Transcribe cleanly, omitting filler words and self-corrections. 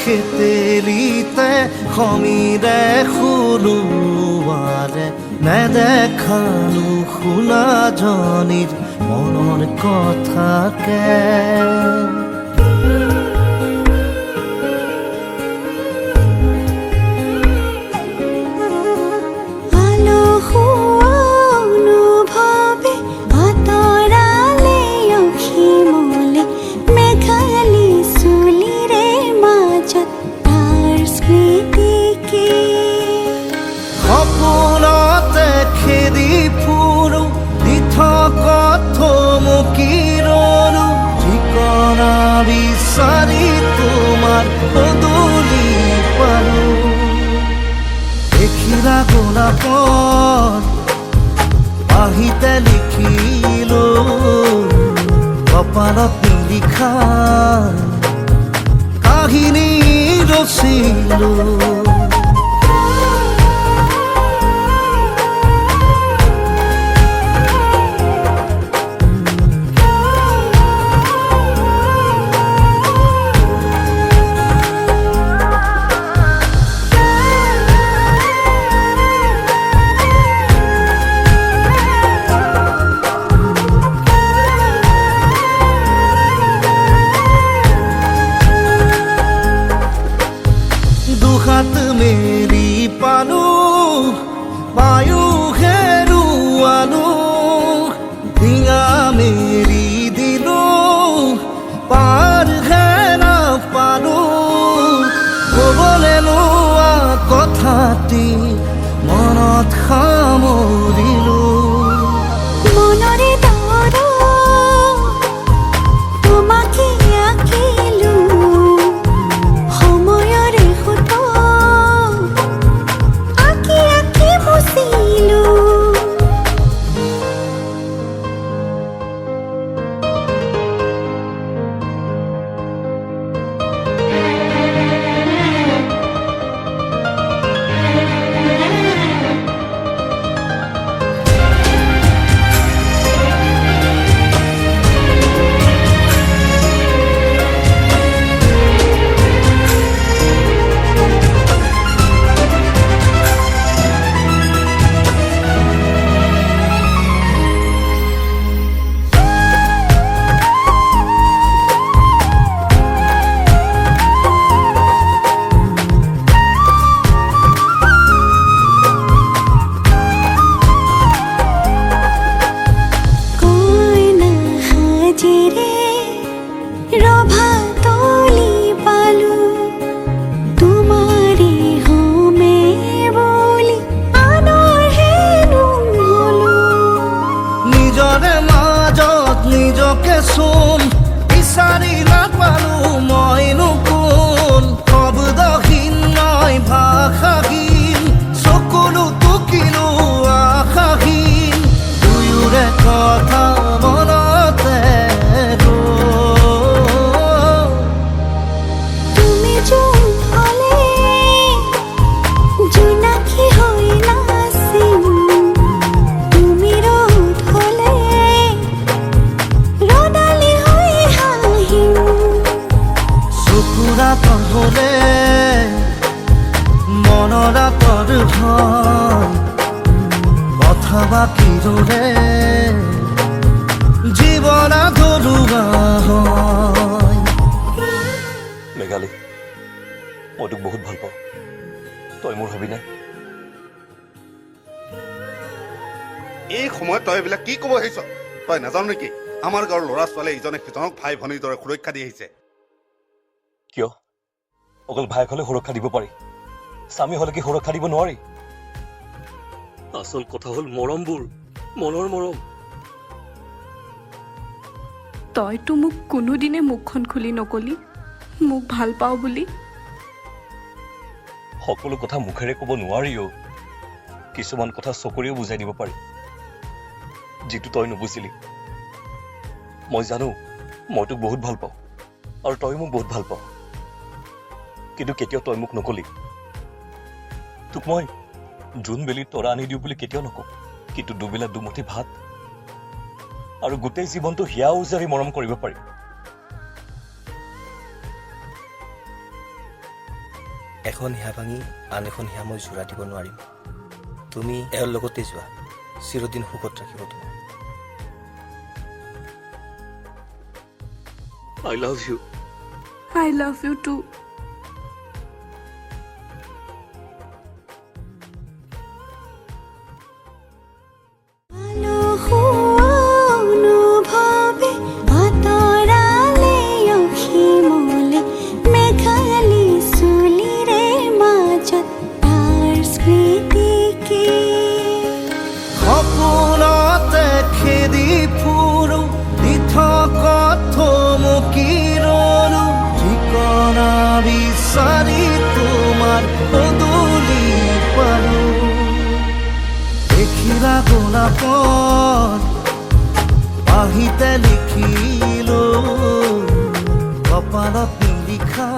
খেতেলিতে সমীৰে খুলুৱাৰে নেদেখালো শুনাজনীৰ মনৰ কথাকে বিচাৰি তোমাৰ বদলি পালো দেখিলা গোলাপত পাহিতে লিখিলো কপালত নিলিখা কাহিনী ৰচিলো দুহাত মেলি পালো বায়ু হেৰুৱালো ডিঙা মেলি দিলো পাৰ হেৰা পালো ক'বলৈ লোৱা কথাটি মনত সামৰিলো নিজকে চোন বিচাৰি নাপালো মইনো কোন শব্দহীন নয় ভাষাহীন চকুলো টুকিলো আশাহীন দুয়োৰে কথা মনতে তুমি যোন হলে জোনাকী হৈ নাচিম তুমি ৰ'দ হলে ৰ'দালি হৈ হাঁহিম চকুৰা তহলে মনৰা তৰ ভয় কথা বাকিৰে জীৱন ধৰুৱা হয় মেঘালী মই তোক বহুত ভাল পাওঁ তই মোৰ হবি নাই এই সময়ত তই এইবিলাক কি ক'ব আহিছ তই নাজানো নেকি আমাৰ গাঁৱৰ ল'ৰা ছোৱালীয়ে ইজনে সিজনক ভাই ভনীৰ দৰে সুৰক্ষা দি আহিছে কিয় অকল ভাইক হলে সুৰক্ষা দিব পাৰি স্বামী হলে কি সুৰক্ষা দিব নোৱাৰি আচল কথা হ'ল মৰমবোৰ মনৰ মৰম তইতো মোক কোনোদিনে মুখখন খুলি নকলি মোক ভাল পাওঁ বুলি সকলো কথা মুখেৰে ক'ব নোৱাৰিও কিছুমান কথা চকুৰেও বুজাই দিব পাৰি যিটো তই নুবুজিলি মই জানো মই তোক বহুত ভাল পাওঁ আৰু তই মোক বহুত ভাল পাওঁ কিন্তু কেতিয়াও তই মোক নকলি তোক মই জোন বেলি তৰা আনি দিওঁ বুলি কেতিয়াও নকওঁ কিন্তু দুবেলা দুমুঠি ভাত আৰু গোটেই জীৱনটো হিয়া উজাৰি মৰম কৰিব পাৰি এখন হিয়া ভাঙি আন এখন হিয়া মই জোৰা দিব নোৱাৰিম তুমি এওঁৰ লগতে যোৱা চিৰদিন সুখত ৰাখিব তোমাক I love you I love you too আলো হোৱা অনুভৱে আঁতৰালে অসীমলে মেঘালী চুলিৰে মাজত তাৰ স্মৃতিকে সপোনতে খেদি ফুৰো দি থকা থমকি ৰলো ঠিকনা বিচাৰি তোমাৰ পদূলি পালো দেখিলা গোলাপত পাহিতে লিখিলো কপালত নিলিখা